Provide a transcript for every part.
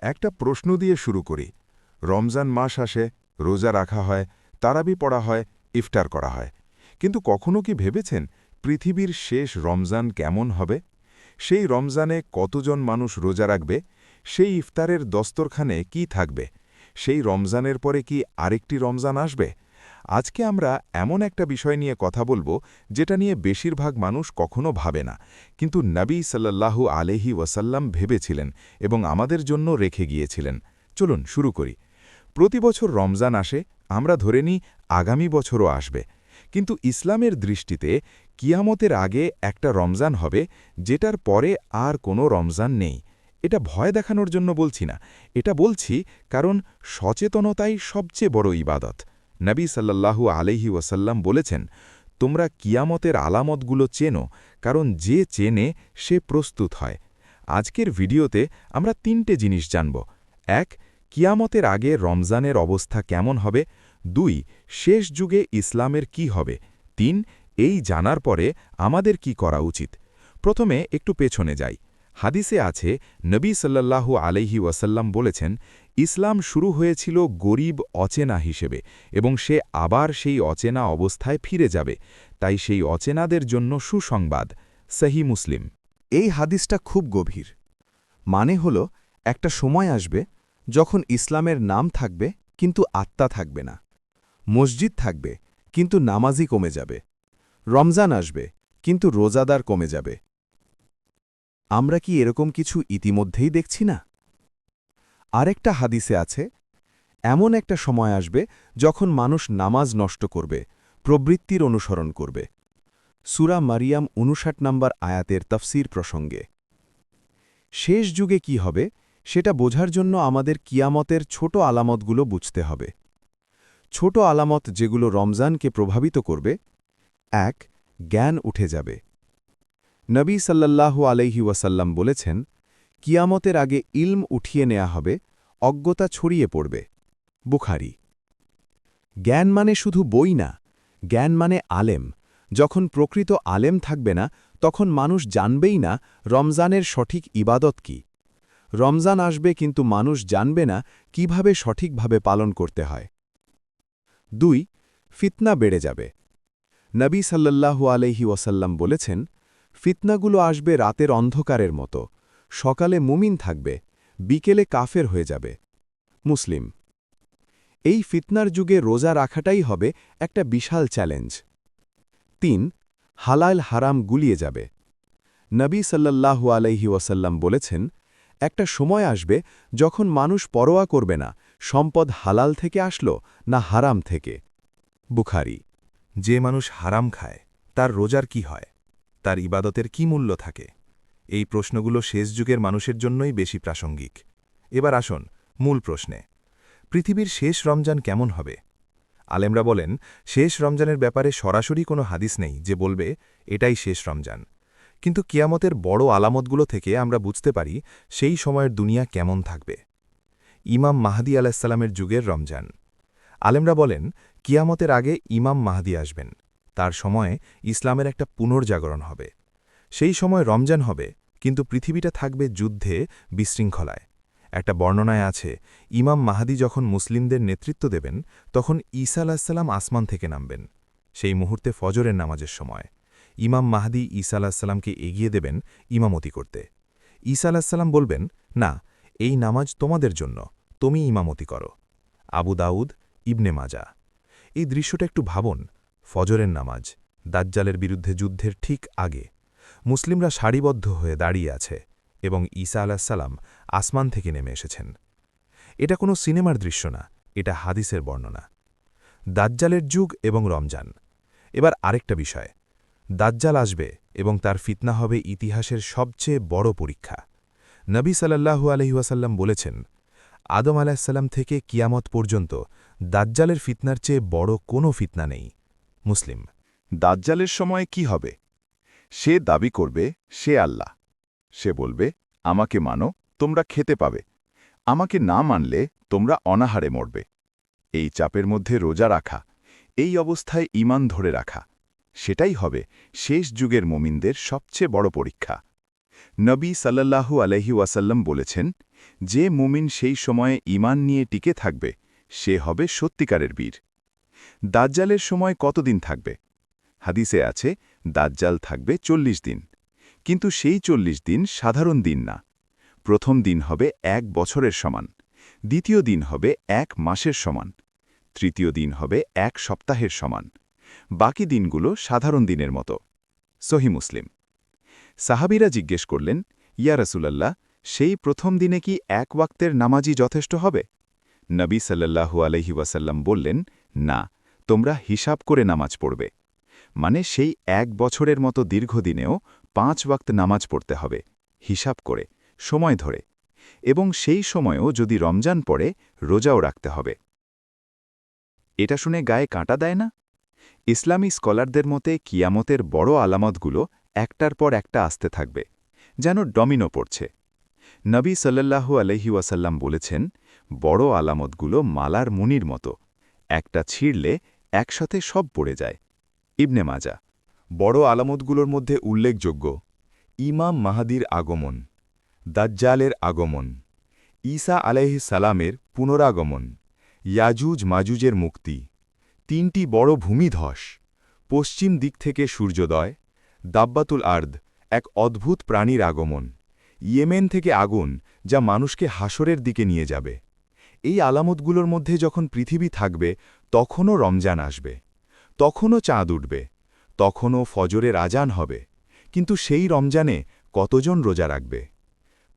একটা প্রশ্ন দিয়ে শুরু করি। রমজান মাস আসে, রোজা রাখা হয়, তারাবি পড়া হয়, ইফতার করা হয়। কিন্তু কখনো কি ভেবেছেন পৃথিবীর শেষ রমজান কেমন হবে? সেই রমজানে কতজন মানুষ রোজা রাখবে? সেই ইফতারের দস্তরখানে কি থাকবে? সেই রমজানের পরে কি আরেকটি রমজান আসবে? আজকে আমরা এমন একটা বিষয় নিয়ে কথা বলবো যেটা নিয়ে বেশিরভাগ মানুষ কখনো ভাবে না, কিন্তু নবী সাল্লাল্লাহু আলাইহি ওয়াসাল্লাম ভেবেছিলেন এবং আমাদের জন্য রেখে গিয়েছিলেন। চলুন শুরু করি। প্রতি বছর রমজান আসে, আমরা ধরে নিই আগামী বছরও আসবে। কিন্তু ইসলামের দৃষ্টিতে কিয়ামতের আগে একটা রমজান হবে, যেটার পরে আর কোনো রমজান নেই। এটা ভয় দেখানোর জন্য বলছি না, এটা বলছি কারণ সচেতনতাই সবচেয়ে বড় ইবাদত। নবী সাল্লাল্লাহু আলাইহি ওয়াসাল্লাম বলেছেন, তোমরা কিয়ামতের আলামতগুলো চেনো, কারণ যে চেনে সে প্রস্তুত হয়। আজকের ভিডিওতে আমরা 3টে জিনিস জানব। 1. কিয়ামতের আগে রমজানের অবস্থা কেমন হবে? 2. শেষ যুগে ইসলামের কি হবে? 3. এই জানার পরে আমাদের কি করা উচিত? প্রথমে একটু পেছনে যাই। হাদিসে আছে, নবী সাল্লাল্লাহু আলাইহি ওয়াসাল্লাম বলেছেন, ইসলাম শুরু হয়েছিল গরিব অচেনা হিসেবে এবং সে আবার সেই অচেনা অবস্থায় ফিরে যাবে। তাই সেই অচেনাদের জন্য সুসংবাদ। সহি মুসলিম। এই হাদিসটা খুব গভীর। মানে হল, একটা সময় আসবে যখন ইসলামের নাম থাকবে কিন্তু আত্মা থাকবে না। মসজিদ থাকবে কিন্তু নামাজি কমে যাবে। রমজান আসবে কিন্তু রোজাদার কমে যাবে। আমরা কি এরকম কিছু ইতিমধ্যেই দেখছি না? আরেকটা হাদিসে আছে, এমন একটা সময় আসবে যখন মানুষ নামাজ নষ্ট করবে, প্রবৃত্তির অনুসরণ করবে। সূরা মারিয়াম ৫৯ নম্বর আয়াতের তফসির প্রসঙ্গে। শেষ যুগে কি হবে সেটা বোঝার জন্য আমাদের কিয়ামতের ছোট আলামতগুলো বুঝতে হবে। ছোট আলামত যেগুলো রমজানকে প্রভাবিত করবে। ১. জ্ঞান উঠে যাবে। নবী সাল্লাল্লাহু আলাইহি ওয়াসাল্লাম বলেছেন, কিয়ামতের আগে ইলম উঠিয়ে নেওয়া হবে, অজ্ঞতা ছড়িয়ে পড়বে। বুখারী। জ্ঞান মানে শুধু বই না, জ্ঞান মানে আলেম। যখন প্রকৃত আলেম থাকবে না, তখন মানুষ জানবেই না রমজানের সঠিক ইবাদত কি। রমজান আসবে কিন্তু মানুষ জানবে না কিভাবে সঠিকভাবে পালন করতে হয়। ২. ফিতনা বেড়ে যাবে। নবী সাল্লাল্লাহু আলাইহি ওয়াসাল্লাম বলেছেন, ফিতনাগুলো আসবে রাতের অন্ধকারের মতো, সকালে মুমিন থাকবে, বিকেলে কাফের হয়ে যাবে। মুসলিম। এই ফিতনার যুগে রোজা রাখাটাই হবে একটা বিশাল চ্যালেঞ্জ। ৩. হালাল হারাম গুলিয়ে যাবে। নবী সাল্লাল্লাহু আলাইহি ওয়াসাল্লাম বলেছেন, একটা সময় আসবে যখন মানুষ পরোয়া করবে না সম্পদ হালাল থেকে আসলো না হারাম থেকে। বুখারী। যে মানুষ হারাম খায় তার রোজার কি হয়? তার ইবাদতের কি মূল্য থাকে? এই প্রশ্নগুলো শেষ যুগের মানুষের জন্যই বেশি প্রাসঙ্গিক। এবার আসুন মূল প্রশ্নে। পৃথিবীর শেষ রমজান কেমন হবে? আলেমরা বলেন, শেষ রমজানের ব্যাপারে সরাসরি কোনো হাদিস নেই যে বলবে এটাই শেষ রমজান। কিন্তু কিয়ামতের বড় আলামতগুলো থেকে আমরা বুঝতে পারি সেই সময়ের দুনিয়া কেমন থাকবে। ইমাম মাহদী আলাইসাল্লামের যুগের রমজান। আলেমরা বলেন, কিয়ামতের আগে ইমাম মাহদী আসবেন। তার সময়ে ইসলামের একটা পুনর্জাগরণ হবে। সেই সময় রমজান হবে, কিন্তু পৃথিবীটা থাকবে যুদ্ধে, বিশৃঙ্খলায়। একটা বর্ণনায় আছে, ইমাম মাহদী যখন মুসলিমদের নেতৃত্ব দেবেন, তখন ঈসা আলাহিসাল্লাম আসমান থেকে নামবেন। সেই মুহূর্তে ফজরের নামাজের সময় ইমাম মাহদী ঈসা আলাহিসাল্লামকে এগিয়ে দেবেন ইমামতি করতে। ঈসা আলাহিসাল্লাম বলবেন, না, এই নামাজ তোমাদের জন্য, তুমি ইমামতি করো। আবু দাউদ, ইবনে মাজা। এই দৃশ্যটা একটু ভাবুন। ফজরের নামাজ, দাজ্জালের বিরুদ্ধে যুদ্ধের ঠিক আগে। মুসলিমরা সারিবদ্ধ হয়ে দাঁড়িয়ে আছে এবং ঈসা আলাহিসাল্লাম আসমান থেকে নেমে এসেছেন। এটা কোনো সিনেমার দৃশ্য না, এটা হাদিসের বর্ণনা। দাজ্জালের যুগ এবং রমজান। এবার আরেকটা বিষয়, দাজ্জাল আসবে এবং তার ফিতনা হবে ইতিহাসের সবচেয়ে বড় পরীক্ষা। নবী সাল্লাল্লাহু আলাইহি ওয়াসাল্লাম বলেছেন, আদম আলাইসাল্লাম থেকে কিয়ামত পর্যন্ত দাজ্জালের ফিতনার চেয়ে বড় কোনো ফিতনা নেই। মুসলিম। দাজ্জালের সময় কি হবে? সে দাবি করবে সে আল্লাহ। সে বলবে, আমাকে মানো, তোমরা খেতে পাবে। আমাকে না মানলে তোমরা অনাহারে মরবে। এই চাপের মধ্যে রোজা রাখা, এই অবস্থায় ঈমান ধরে রাখা, সেটাই হবে শেষ যুগের মুমিনদের সবচেয়ে বড় পরীক্ষা। নবী সাল্লাল্লাহু আলাইহি ওয়াসাল্লাম বলেছেন, যে মুমিন সেই সময়ে ঈমান নিয়ে টিকে থাকবে সে হবে সত্যিকারের বীর। দাজ্জালের সময় কতদিন থাকবে? হাদিসে আছে দাজ্জাল থাকবে 40 দিন, কিন্তু সেই 40 দিন সাধারণ দিন না। প্রথম দিন হবে 1 বছরের সমান, দ্বিতীয় দিন হবে 1 মাসের সমান, তৃতীয় দিন হবে 1 সপ্তাহের সমান, বাকি দিনগুলো সাধারণ দিনের মতো। সহি মুসলিম। সাহাবীরা জিজ্ঞেস করলেন, ইয়া রাসূলাল্লাহ, সেই প্রথম দিনে কি 1 ওয়াক্তের নামাজই যথেষ্ট হবে? নবী সাল্লাল্লাহু আলাইহি ওয়াসাল্লাম বললেন, না, তোমরা হিসাব করে নামাজ পড়বে। মানে সেই 1 বছরের মতো দীর্ঘদিনেও 5 ওয়াক্ত নামাজ পড়তে হবে, হিসাব করে, সময় ধরে, এবং সেই সময়েও যদি রমজান পড়ে রোজাও রাখতে হবে। এটা শুনে গায়ে কাঁটা দেয় না? ইসলামী স্কলারদের মতে কিয়ামতের বড় আলামতগুলো একটার পর একটা আসতে থাকবে, যেন ডমিনো পড়ছে। নবী সাল্লাল্লাহু আলাইহি ওয়াসাল্লাম বলেছেন, বড় আলামতগুলো মালার মুনির মতো, একটা ছিঁড়লে একসাথে সব পড়ে যায়। ইবনে মাজা। বড় আলামতগুলোর মধ্যে উল্লেখযোগ্য: ইমাম মাহাদির আগমন, দাজ্জালের আগমন, ঈসা আলাইহিস সালামের পুনরাগমন, ইয়াজুজ মাজুজের মুক্তি, 3টি বড় ভূমিধস, পশ্চিম দিক থেকে সূর্যোদয়, দাব্বাতুল আর্দ, এক অদ্ভুত প্রাণীর আগমন, ইয়েমেন থেকে আগুন যা মানুষকে হাসরের দিকে নিয়ে যাবে। এই আলামতগুলোর মধ্যে যখন পৃথিবী থাকবে তখনও রমজান আসবে, তখনও চাঁদ উঠবে, তখনও ফজরের আজান হবে, কিন্তু সেই রমজানে কতজন রোজা রাখবে?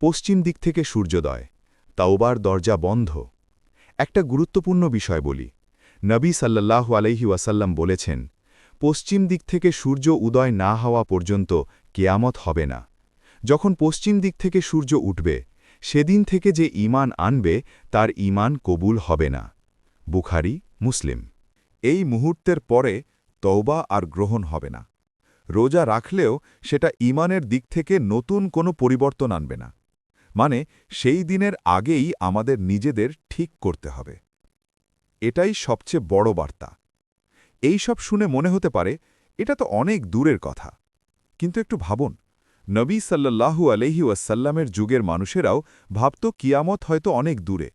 পশ্চিম দিক থেকে সূর্যোদয়, তাওবার দরজা বন্ধ। একটা গুরুত্বপূর্ণ বিষয় বলি, নবী সাল্লাল্লাহু আলাইহি ওয়াসাল্লাম বলেছেন, পশ্চিম দিক থেকে সূর্য উদয় না হওয়া পর্যন্ত কেয়ামত হবে না। যখন পশ্চিম দিক থেকে সূর্য উঠবে সেদিন থেকে যে ঈমান আনবে তার ঈমান কবুল হবে না। বুখারী, মুসলিম। এই মুহূর্তের পরে তওবা আর গ্রহণ হবে না। রোজা রাখলেও সেটা ঈমানের দিক থেকে নতুন কোনো পরিবর্তন আনবে না। মানে সেই দিনের আগেই আমাদের নিজেদের ঠিক করতে হবে। এটাই সবচেয়ে বড় বার্তা। এই সব শুনে মনে হতে পারে এটা তো অনেক দূরের কথা, কিন্তু একটু ভাবুন, নবী সাল্লাল্লাহু আলাইহি ওয়াসাল্লামের যুগের মানুষেরাও ভাবত কিয়ামত হয়তো অনেক দূরে,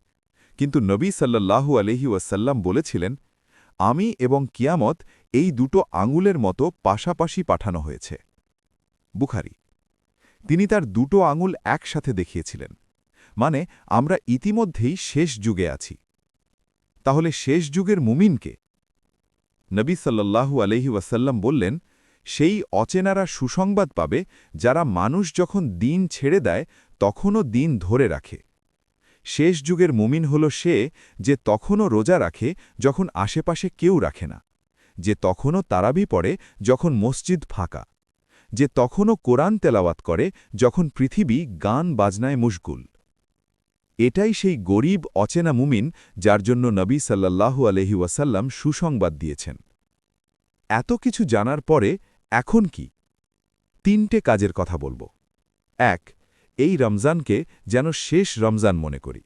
কিন্তু নবী সাল্লাল্লাহু আলাইহি ওয়াসাল্লাম বলেছিলেন, আমি এবং কিয়ামত এই দুটো আঙুলের মতো পাশাপাশি পাঠানো হয়েছে। বুখারী। তিনি তার দুটো আঙুল একসাথে দেখিয়েছিলেন, মানে আমরা ইতিমধ্যেই শেষ যুগে আছি। তাহলে শেষ যুগের মুমিনকে? নবী সাল্লাল্লাহু আলাইহি ওয়াসাল্লাম বললেন, সেই অচেনারা সুসংবাদ পাবে যারা মানুষ যখন দিন ছেড়ে দেয় তখনও দিন ধরে রাখে। শেষ যুগের মুমিন হল সে যে তখনও রোজা রাখে যখন আশেপাশে কেউ রাখে না, যে তখনও তারাবি পড়ে যখন মসজিদ ফাঁকা, যে তখনও কোরআন তেলাওয়াত করে যখন পৃথিবী গান বাজনায় মুশগুল। এটাই সেই গরিব অচেনা মুমিন যার জন্য নবী সাল্লাল্লাহু আলাইহি ওয়াসাল্লাম সুসংবাদ দিয়েছেন। এত কিছু জানার পরে এখন কি? 3টে কাজের কথা বলবো। 1. এই রমজানকে যেন শেষ রমজান মনে করি।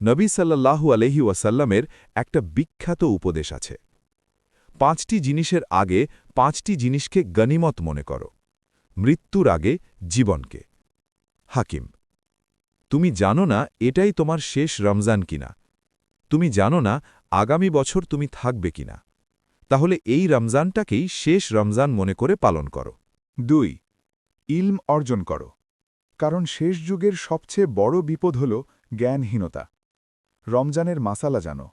নবী সাল্লাল্লাহু আলাইহি ওয়াসাল্লামের একটা বিখ্যাত উপদেশ আছে, 5টি জিনিসের আগে 5টি জিনিসকে গনিমত মনে করো, মৃত্যুর আগে জীবনকে। হাকিম। তুমি জানো না এটাই তোমার শেষ রমজান কিনা, তুমি জানো না আগামী বছর তুমি থাকবে কিনা, তাহলে এই রমজানটাকেই শেষ রমজান মনে করে পালন করো। 2. ইলম অর্জন করো, কারণ শেষ যুগের সবচেয়ে বড় বিপদ হল জ্ঞানহীনতা। রমজানের মাসালা জানো,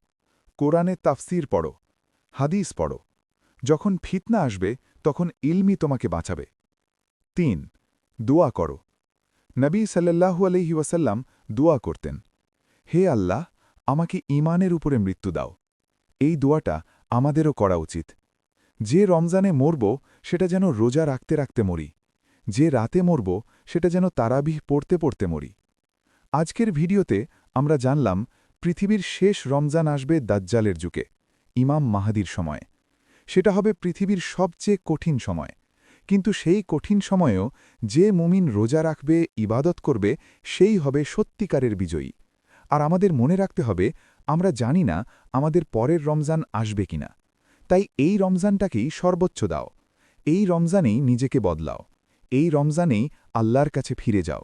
কোরআনে তাফসির পড়ো, হাদিস পড়ো। যখন ফিতনা আসবে তখন ইলমই তোমাকে বাঁচাবে। 3. দোয়া করো। নবী সাল্লাল্লাহু আলাইহি ওয়াসাল্লাম দোয়া করতেন, হে আল্লাহ, আমাকে ঈমানের উপরে মৃত্যু দাও। এই দোয়াটা আমাদেরও করা উচিত। যে রমজানে মরব সেটা যেন রোজা রাখতে রাখতে মরি, যে রাতে মরব সেটা যেন তারাবিহ পড়তে পড়তে মরি। আজকের ভিডিওতে আমরা জানলাম পৃথিবীর শেষ রমজান আসবে দাজ্জালের যুগে, ইমাম মাহাদির সময়। সেটা হবে পৃথিবীর সবচেয়ে কঠিন সময়, কিন্তু সেই কঠিন সময়েও যে মুমিন রোজা রাখবে, ইবাদত করবে, সেই হবে সত্যিকারের বিজয়ী। আর আমাদের মনে রাখতে হবে, আমরা জানি না আমাদের পরের রমজান আসবে কিনা, তাই এই রমজানটাকেই সর্বোচ্চ দাও। এই রমজানেই নিজেকে বদলাও, এই রমজানেই আল্লাহর কাছে ফিরে যাও